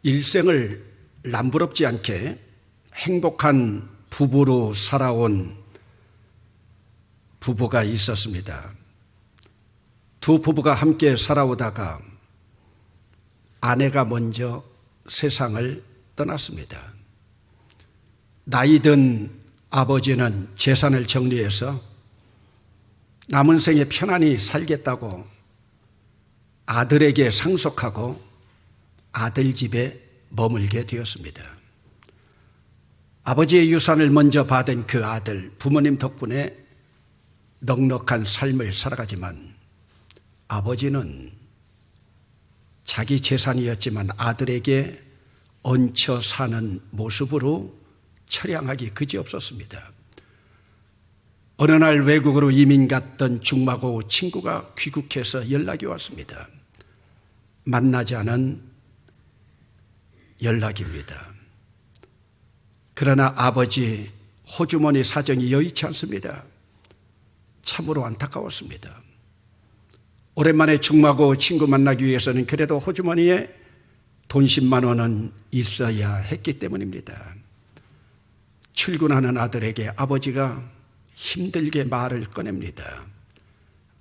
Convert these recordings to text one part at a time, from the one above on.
일생을 남부럽지 않게 행복한 부부로 살아온 부부가 있었습니다. 두 부부가 함께 살아오다가 아내가 먼저 세상을 떠났습니다. 나이든 아버지는 재산을 정리해서 남은 생에 편안히 살겠다고 아들에게 상속하고 아들 집에 머물게 되었습니다. 아버지의 유산을 먼저 받은 그 아들, 부모님 덕분에 넉넉한 삶을 살아가지만 아버지는 자기 재산이었지만 아들에게 얹혀 사는 모습으로 처량하기 그지없었습니다. 어느 날 외국으로 이민 갔던 중마고 친구가 귀국해서 연락이 왔습니다. 만나자는 연락입니다. 그러나 아버지 호주머니 사정이 여의치 않습니다. 참으로 안타까웠습니다. 오랜만에 중마고 친구 만나기 위해서는 그래도 호주머니에 돈 10만 원은 있어야 했기 때문입니다. 출근하는 아들에게 아버지가 힘들게 말을 꺼냅니다.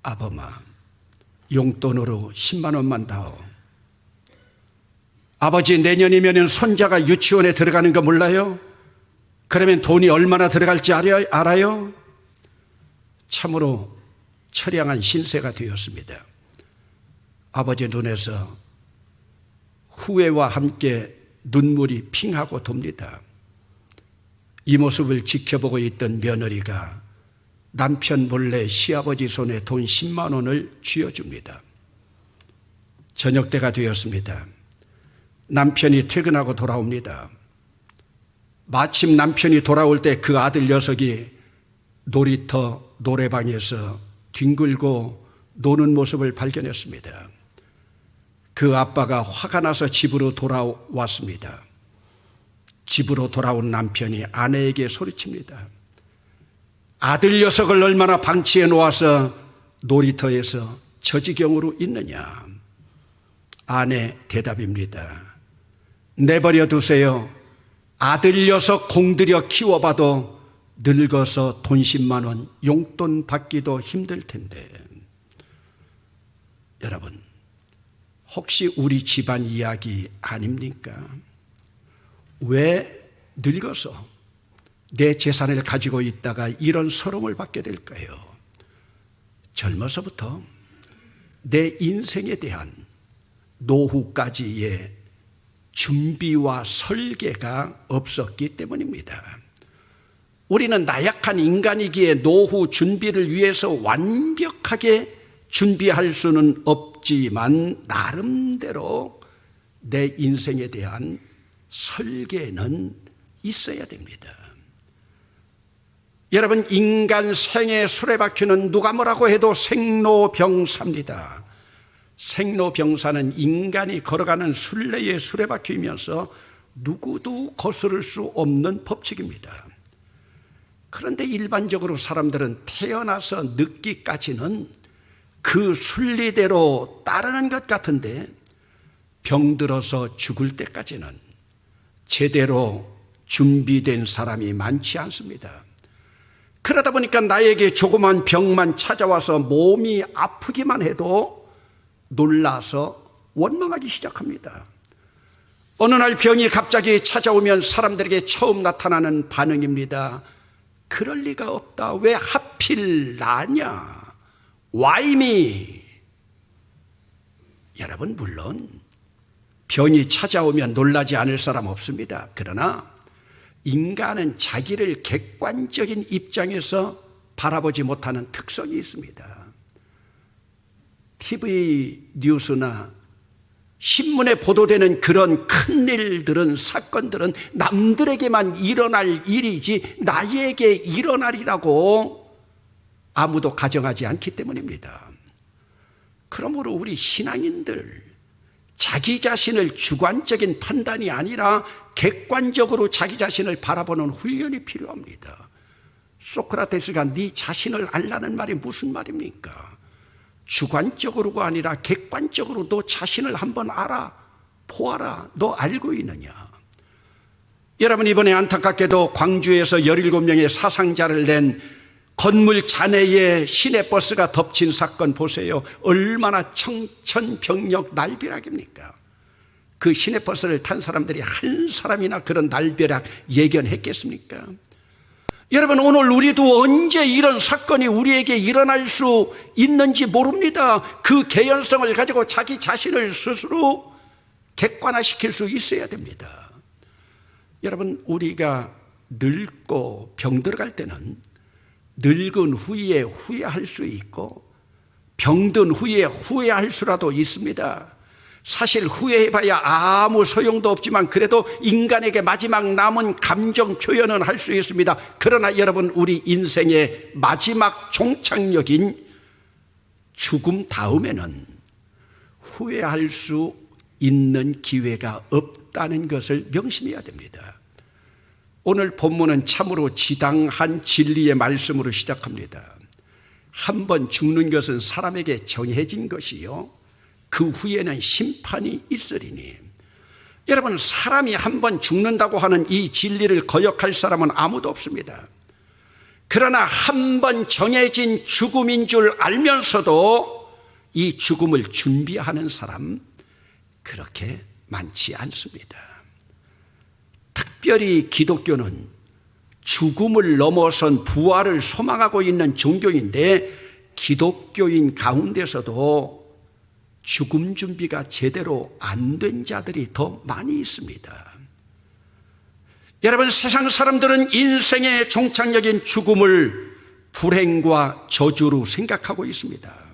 아범아, 용돈으로 10만 원만 다오. 아버지, 내년이면 손자가 유치원에 들어가는 거 몰라요? 그러면 돈이 얼마나 들어갈지 알아요? 참으로 처량한 신세가 되었습니다. 아버지 눈에서 후회와 함께 눈물이 핑하고 돕니다. 이 모습을 지켜보고 있던 며느리가 남편 몰래 시아버지 손에 돈 10만 원을 쥐어줍니다. 저녁 때가 되었습니다. 남편이 퇴근하고 돌아옵니다. 마침 남편이 돌아올 때 그 아들 녀석이 놀이터 노래방에서 뒹굴고 노는 모습을 발견했습니다. 그 아빠가 화가 나서 집으로 돌아왔습니다. 집으로 돌아온 남편이 아내에게 소리칩니다. 아들 녀석을 얼마나 방치해 놓아서 놀이터에서 저 지경으로 있느냐. 아내 대답입니다. 내버려 두세요. 아들 녀석 공들여 키워봐도 늙어서 돈 10만 원 용돈 받기도 힘들 텐데. 여러분, 혹시 우리 집안 이야기 아닙니까? 왜 늙어서 내 재산을 가지고 있다가 이런 서름을 받게 될까요? 젊어서부터 내 인생에 대한 노후까지의 준비와 설계가 없었기 때문입니다. 우리는 나약한 인간이기에 노후 준비를 위해서 완벽하게 준비할 수는 없지만 나름대로 내 인생에 대한 설계는 있어야 됩니다. 여러분, 인간 생의 수레바퀴는 누가 뭐라고 해도 생로병사입니다. 생로병사는 인간이 걸어가는 순례의 수레바퀴이면서 누구도 거스를 수 없는 법칙입니다. 그런데 일반적으로 사람들은 태어나서 늙기까지는 그 순리대로 따르는 것 같은데 병들어서 죽을 때까지는 제대로 준비된 사람이 많지 않습니다. 그러다 보니까 나에게 조그만 병만 찾아와서 몸이 아프기만 해도 놀라서 원망하기 시작합니다. 어느 날 병이 갑자기 찾아오면 사람들에게 처음 나타나는 반응입니다. 그럴 리가 없다. 왜 하필 나냐? Why me? 여러분, 물론 병이 찾아오면 놀라지 않을 사람 없습니다. 그러나 인간은 자기를 객관적인 입장에서 바라보지 못하는 특성이 있습니다. TV 뉴스나 신문에 보도되는 그런 큰일들은, 사건들은 남들에게만 일어날 일이지 나에게 일어나리라고 아무도 가정하지 않기 때문입니다. 그러므로 우리 신앙인들, 자기 자신을 주관적인 판단이 아니라 객관적으로 자기 자신을 바라보는 훈련이 필요합니다. 소크라테스가 네 자신을 알라는 말이 무슨 말입니까? 주관적으로가 아니라 객관적으로 너 자신을 한번 알아보라는 보아라, 너 알고 있느냐? 여러분, 이번에 안타깝게도 광주에서 17명의 사상자를 낸 건물 잔해에 시내버스가 덮친 사건 보세요. 얼마나 청천벽력 날벼락입니까? 그 시내버스를 탄 사람들이 한 사람이나 그런 날벼락 예견했겠습니까? 여러분, 오늘 우리도 언제 이런 사건이 우리에게 일어날 수 있는지 모릅니다. 그 개연성을 가지고 자기 자신을 스스로 객관화시킬 수 있어야 됩니다. 여러분, 우리가 늙고 병들어갈 때는 늙은 후에 후회할 수 있고 병든 후에 후회할 수라도 있습니다. 사실 후회해봐야 아무 소용도 없지만 그래도 인간에게 마지막 남은 감정 표현은 할 수 있습니다. 그러나 여러분, 우리 인생의 마지막 종착역인 죽음 다음에는 후회할 수 있는 기회가 없다는 것을 명심해야 됩니다. 오늘 본문은 참으로 지당한 진리의 말씀으로 시작합니다. 한 번 죽는 것은 사람에게 정해진 것이요, 그 후에는 심판이 있으리니. 여러분, 사람이 한 번 죽는다고 하는 이 진리를 거역할 사람은 아무도 없습니다. 그러나 한 번 정해진 죽음인 줄 알면서도 이 죽음을 준비하는 사람 그렇게 많지 않습니다. 특별히 기독교는 죽음을 넘어선 부활을 소망하고 있는 종교인데 기독교인 가운데서도 죽음 준비가 제대로 안 된 자들이 더 많이 있습니다. 여러분, 세상 사람들은 인생의 종착역인 죽음을 불행과 저주로 생각하고 있습니다.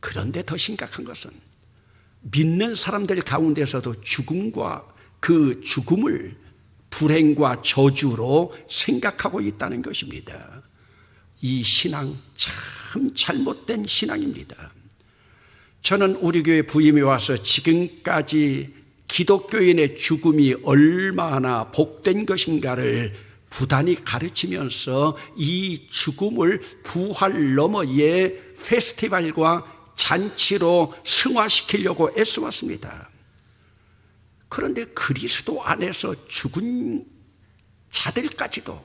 그런데 더 심각한 것은 믿는 사람들 가운데서도 죽음과 그 죽음을 불행과 저주로 생각하고 있다는 것입니다. 이 신앙 참 잘못된 신앙입니다. 저는 우리 교회 부임에 와서 지금까지 기독교인의 죽음이 얼마나 복된 것인가를 부단히 가르치면서 이 죽음을 부활 너머의 페스티벌과 잔치로 승화시키려고 애써왔습니다. 그런데 그리스도 안에서 죽은 자들까지도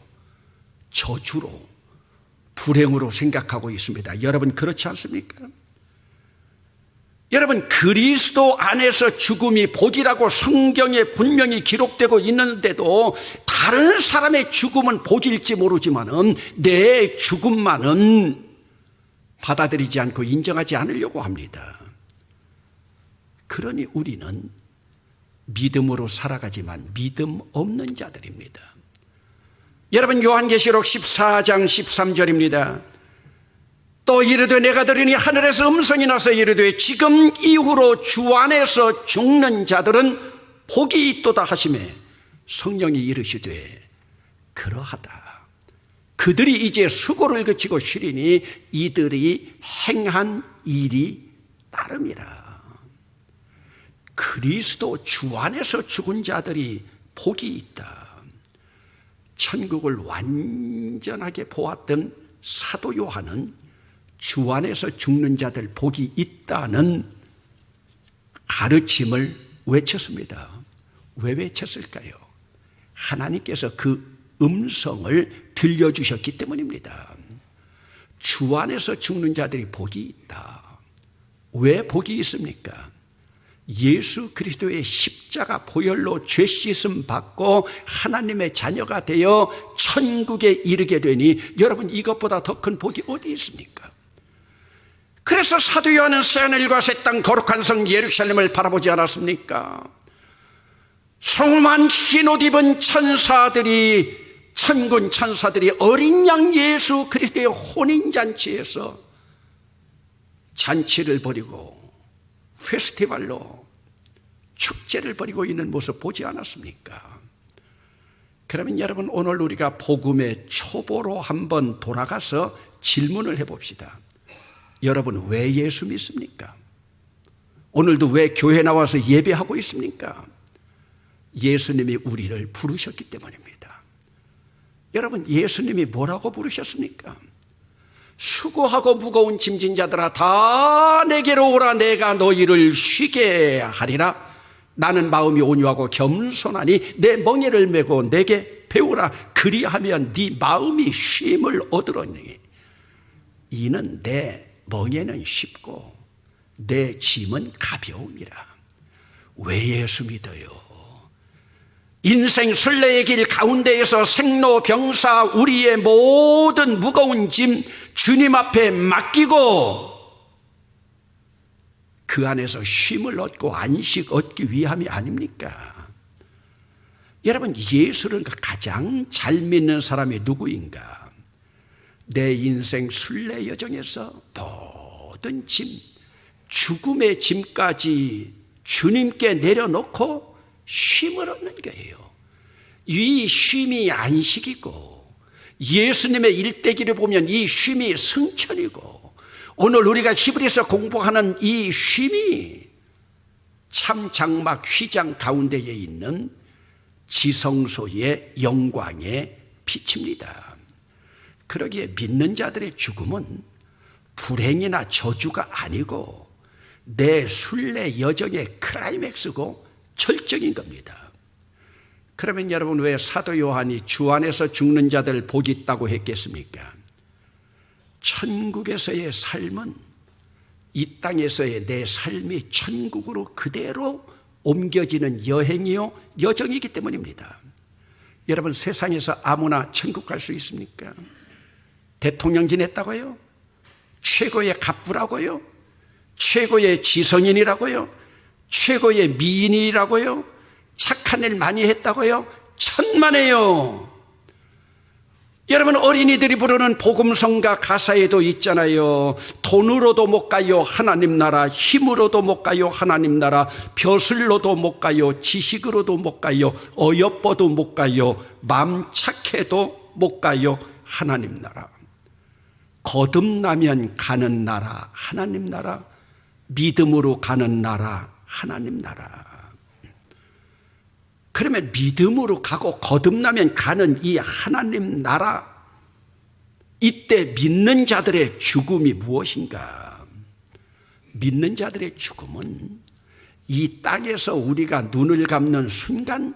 저주로, 불행으로 생각하고 있습니다. 여러분, 그렇지 않습니까? 여러분, 그리스도 안에서 죽음이 복이라고 성경에 분명히 기록되고 있는데도 다른 사람의 죽음은 복일지 모르지만은 내 죽음만은 받아들이지 않고 인정하지 않으려고 합니다. 그러니 우리는 믿음으로 살아가지만 믿음 없는 자들입니다. 여러분, 요한계시록 14장 13절입니다. 또 이르되 내가 들으니 하늘에서 음성이 나서 이르되 지금 이후로 주 안에서 죽는 자들은 복이 있도다 하시매 성령이 이르시되 그러하다. 그들이 이제 수고를 그치고 쉬리니 이들이 행한 일이 따름이라. 그리스도 주 안에서 죽은 자들이 복이 있다. 천국을 완전하게 보았던 사도 요한은 주 안에서 죽는 자들 복이 있다는 가르침을 외쳤습니다. 왜 외쳤을까요? 하나님께서 그 음성을 들려주셨기 때문입니다. 주 안에서 죽는 자들이 복이 있다. 왜 복이 있습니까? 예수 그리스도의 십자가 보혈로 죄 씻음 받고 하나님의 자녀가 되어 천국에 이르게 되니 여러분, 이것보다 더 큰 복이 어디 있습니까? 그래서 사도 요한은 새하늘과 새 땅 거룩한 성 예루살렘을 바라보지 않았습니까? 성만 흰 옷 입은 천사들이, 천군 천사들이 어린 양 예수 그리스도의 혼인잔치에서 잔치를 벌이고 페스티벌로 축제를 벌이고 있는 모습 보지 않았습니까? 그러면 여러분, 오늘 우리가 복음의 초보로 한번 돌아가서 질문을 해봅시다. 여러분, 왜 예수 믿습니까? 오늘도 왜 교회 나와서 예배하고 있습니까? 예수님이 우리를 부르셨기 때문입니다. 여러분, 예수님이 뭐라고 부르셨습니까? 수고하고 무거운 짐진 자들아 다 내게로 오라, 내가 너희를 쉬게 하리라. 나는 마음이 온유하고 겸손하니 내 멍에를 메고 내게 배우라. 그리하면 네 마음이 쉼을 얻으리니. 이는 내 멍에는 쉽고 내 짐은 가벼움이라. 왜 예수 믿어요? 인생 순례의 길 가운데에서 생로병사 우리의 모든 무거운 짐 주님 앞에 맡기고 그 안에서 쉼을 얻고 안식 얻기 위함이 아닙니까? 여러분, 예수를 가장 잘 믿는 사람이 누구인가? 내 인생 순례 여정에서 모든 짐, 죽음의 짐까지 주님께 내려놓고 쉼을 얻는 거예요. 이 쉼이 안식이고 예수님의 일대기를 보면 이 쉼이 승천이고 오늘 우리가 히브리서 공부하는 이 쉼이 참 장막 휘장 가운데에 있는 지성소의 영광의 빛입니다. 그러기에 믿는 자들의 죽음은 불행이나 저주가 아니고 내 순례 여정의 클라이맥스고 절정인 겁니다. 그러면 여러분, 왜 사도 요한이 주 안에서 죽는 자들 복이 있다고 했겠습니까? 천국에서의 삶은 이 땅에서의 내 삶이 천국으로 그대로 옮겨지는 여행이요 여정이기 때문입니다. 여러분, 세상에서 아무나 천국 갈 수 있습니까? 대통령 지냈다고요? 최고의 갑부라고요? 최고의 지성인이라고요? 최고의 미인이라고요? 착한 일 많이 했다고요? 천만에요. 여러분, 어린이들이 부르는 복음성가 가사에도 있잖아요. 돈으로도 못 가요 하나님 나라, 힘으로도 못 가요 하나님 나라, 벼슬로도 못 가요, 지식으로도 못 가요, 어여뻐도 못 가요, 맘 착해도 못 가요 하나님 나라. 거듭나면 가는 나라 하나님 나라, 믿음으로 가는 나라 하나님 나라. 그러면 믿음으로 가고 거듭나면 가는 이 하나님 나라, 이때 믿는 자들의 죽음이 무엇인가? 믿는 자들의 죽음은 이 땅에서 우리가 눈을 감는 순간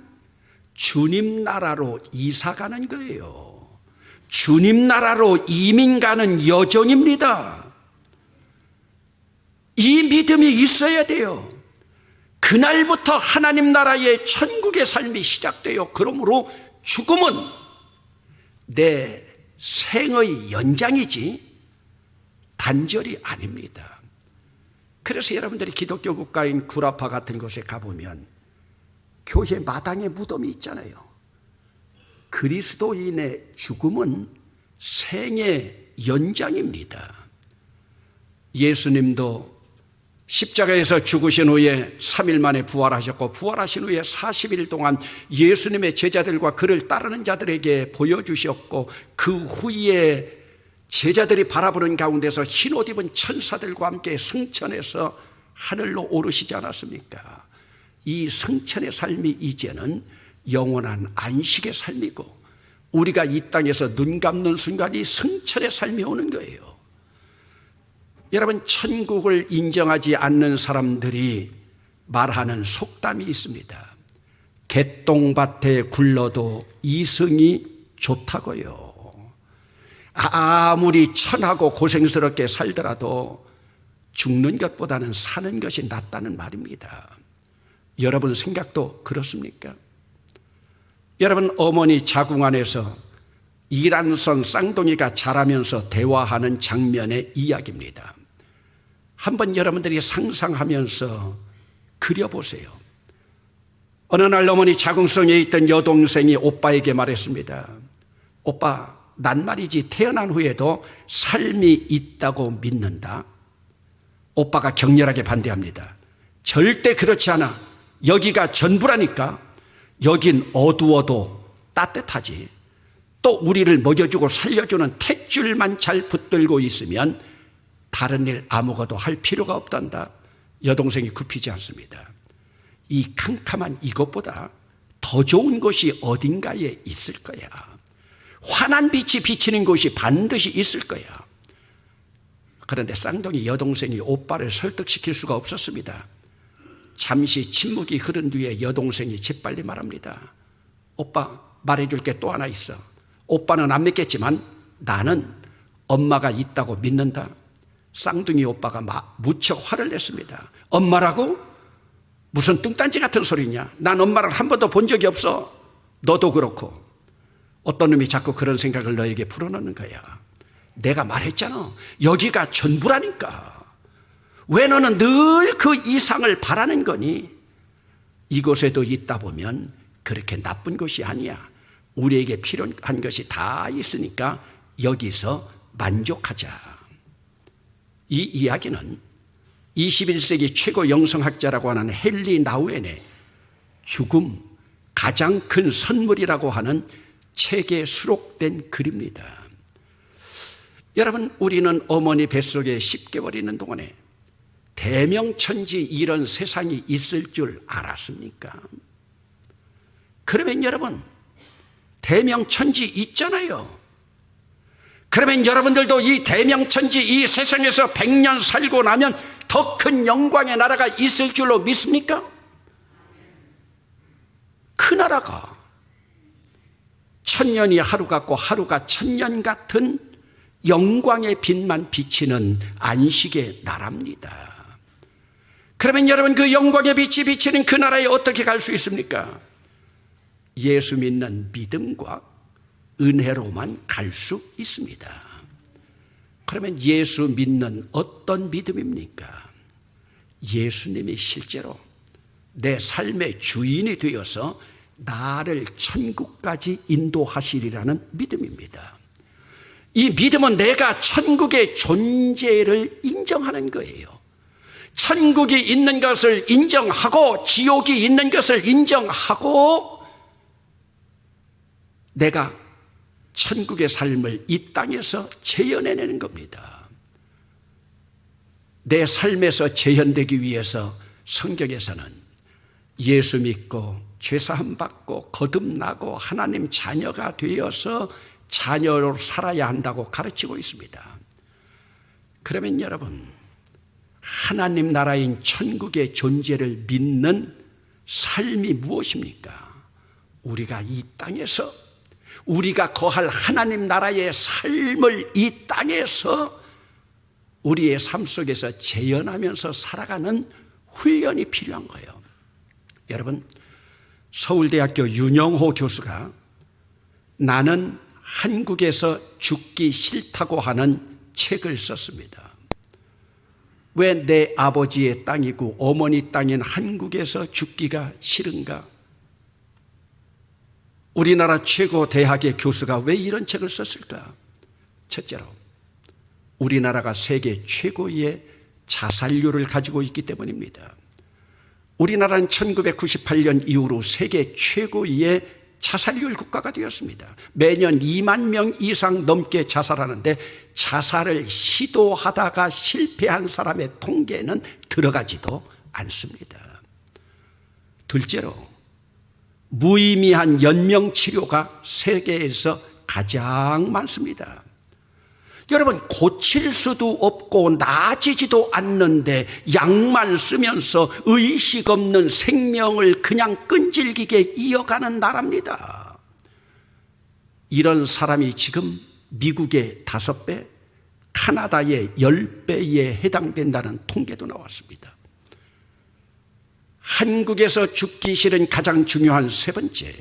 주님 나라로 이사가는 거예요. 주님 나라로 이민 가는 여정입니다. 이 믿음이 있어야 돼요. 그날부터 하나님 나라의 천국의 삶이 시작돼요. 그러므로 죽음은 내 생의 연장이지 단절이 아닙니다. 그래서 여러분들이 기독교 국가인 구라파 같은 곳에 가보면 교회 마당에 무덤이 있잖아요. 그리스도인의 죽음은 생의 연장입니다. 예수님도 십자가에서 죽으신 후에 3일 만에 부활하셨고, 부활하신 후에 40일 동안 예수님의 제자들과 그를 따르는 자들에게 보여주셨고, 그 후에 제자들이 바라보는 가운데서 흰옷 입은 천사들과 함께 승천해서 하늘로 오르시지 않았습니까? 이 승천의 삶이 이제는 영원한 안식의 삶이고, 우리가 이 땅에서 눈 감는 순간이 승천의 삶이 오는 거예요. 여러분, 천국을 인정하지 않는 사람들이 말하는 속담이 있습니다. 개똥밭에 굴러도 이승이 좋다고요. 아무리 천하고 고생스럽게 살더라도 죽는 것보다는 사는 것이 낫다는 말입니다. 여러분 생각도 그렇습니까? 여러분, 어머니 자궁 안에서 이란선 쌍둥이가 자라면서 대화하는 장면의 이야기입니다. 한번 여러분들이 상상하면서 그려보세요. 어느 날 어머니 자궁속에 있던 여동생이 오빠에게 말했습니다. 오빠, 난 말이지 태어난 후에도 삶이 있다고 믿는다. 오빠가 격렬하게 반대합니다. 절대 그렇지 않아. 여기가 전부라니까. 여긴 어두워도 따뜻하지. 또 우리를 먹여주고 살려주는 탯줄만 잘 붙들고 있으면 다른 일 아무것도 할 필요가 없단다. 여동생이 굽히지 않습니다. 이 캄캄한 이것보다 더 좋은 곳이 어딘가에 있을 거야. 환한 빛이 비치는 곳이 반드시 있을 거야. 그런데 쌍둥이 여동생이 오빠를 설득시킬 수가 없었습니다. 잠시 침묵이 흐른 뒤에 여동생이 재빨리 말합니다. 오빠, 말해줄 게 또 하나 있어. 오빠는 안 믿겠지만 나는 엄마가 있다고 믿는다. 쌍둥이 오빠가 무척 화를 냈습니다. 엄마라고? 무슨 뚱딴지 같은 소리냐? 난 엄마를 한 번도 본 적이 없어. 너도 그렇고. 어떤 놈이 자꾸 그런 생각을 너에게 풀어넣는 거야. 내가 말했잖아. 여기가 전부라니까. 왜 너는 늘 그 이상을 바라는 거니? 이곳에도 있다 보면 그렇게 나쁜 것이 아니야. 우리에게 필요한 것이 다 있으니까 여기서 만족하자. 이 이야기는 21세기 최고 영성학자라고 하는 헨리 나우엔의 죽음, 가장 큰 선물이라고 하는 책에 수록된 글입니다. 여러분, 우리는 어머니 뱃속에 10개월 있는 동안에 대명천지 이런 세상이 있을 줄 알았습니까? 그러면 여러분, 대명천지 있잖아요. 그러면 여러분들도 이 대명천지 이 세상에서 100년 살고 나면 더 큰 영광의 나라가 있을 줄로 믿습니까? 그 나라가 1000년이 하루 같고 하루가 1000년 같은 영광의 빛만 비치는 안식의 나라입니다. 그러면 여러분, 그 영광의 빛이 비치는 그 나라에 어떻게 갈 수 있습니까? 예수 믿는 믿음과 은혜로만 갈 수 있습니다. 그러면 예수 믿는 어떤 믿음입니까? 예수님이 실제로 내 삶의 주인이 되어서 나를 천국까지 인도하시리라는 믿음입니다. 이 믿음은 내가 천국의 존재를 인정하는 거예요. 천국이 있는 것을 인정하고 지옥이 있는 것을 인정하고 내가 천국의 삶을 이 땅에서 재현해내는 겁니다. 내 삶에서 재현되기 위해서 성경에서는 예수 믿고 죄사함 받고 거듭나고 하나님 자녀가 되어서 자녀로 살아야 한다고 가르치고 있습니다. 그러면 여러분, 하나님 나라인 천국의 존재를 믿는 삶이 무엇입니까? 우리가 이 땅에서 우리가 거할 하나님 나라의 삶을 이 땅에서 우리의 삶 속에서 재현하면서 살아가는 훈련이 필요한 거예요. 여러분, 서울대학교 윤영호 교수가 나는 한국에서 죽기 싫다고 하는 책을 썼습니다. 왜 내 아버지의 땅이고 어머니 땅인 한국에서 죽기가 싫은가? 우리나라 최고 대학의 교수가 왜 이런 책을 썼을까? 첫째로, 우리나라가 세계 최고의 자살률을 가지고 있기 때문입니다. 우리나라는 1998년 이후로 세계 최고의 자살률 국가가 되었습니다. 매년 2만 명 이상 넘게 자살하는데 자살을 시도하다가 실패한 사람의 통계는 들어가지도 않습니다. 둘째로, 무의미한 연명치료가 세계에서 가장 많습니다. 여러분, 고칠 수도 없고 나아지지도 않는데 약만 쓰면서 의식 없는 생명을 그냥 끈질기게 이어가는 나라입니다. 이런 사람이 지금 미국의 5배, 카나다의 10배에 해당된다는 통계도 나왔습니다. 한국에서 죽기 싫은 가장 중요한 세 번째,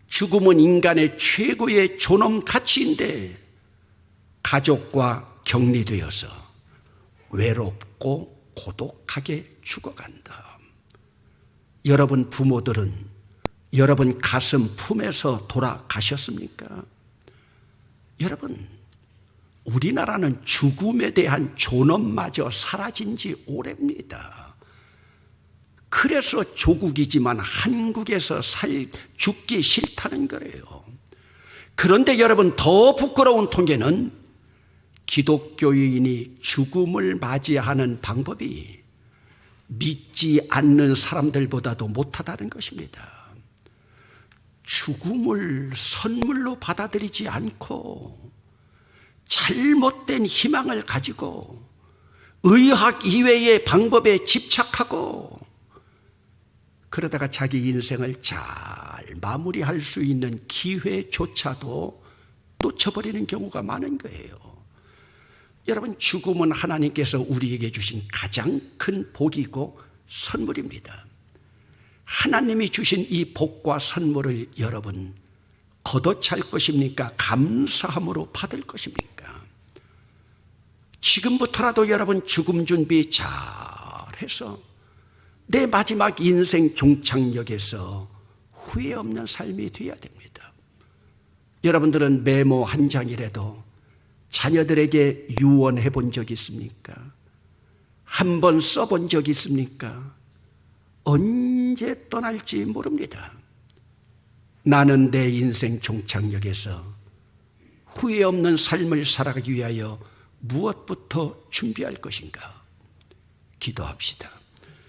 죽음은 인간의 최고의 존엄 가치인데 가족과 격리되어서 외롭고 고독하게 죽어간다. 여러분 부모들은 여러분 가슴 품에서 돌아가셨습니까? 여러분, 우리나라는 죽음에 대한 존엄마저 사라진 지 오래입니다. 그래서 조국이지만 한국에서 죽기 싫다는 거예요. 그런데 여러분, 더 부끄러운 통계는 기독교인이 죽음을 맞이하는 방법이 믿지 않는 사람들보다도 못하다는 것입니다. 죽음을 선물로 받아들이지 않고 잘못된 희망을 가지고 의학 이외의 방법에 집착하고 그러다가 자기 인생을 잘 마무리할 수 있는 기회조차도 놓쳐버리는 경우가 많은 거예요. 여러분, 죽음은 하나님께서 우리에게 주신 가장 큰 복이고 선물입니다. 하나님이 주신 이 복과 선물을 여러분 걷어찰 것입니까? 감사함으로 받을 것입니까? 지금부터라도 여러분 죽음 준비 잘 해서 내 마지막 인생 종착역에서 후회 없는 삶이 되어야 됩니다. 여러분들은 메모 한 장이라도 자녀들에게 유언해 본 적 있습니까? 한 번 써본 적 있습니까? 언제 떠날지 모릅니다. 나는 내 인생 종착역에서 후회 없는 삶을 살아가기 위하여 무엇부터 준비할 것인가? 기도합시다.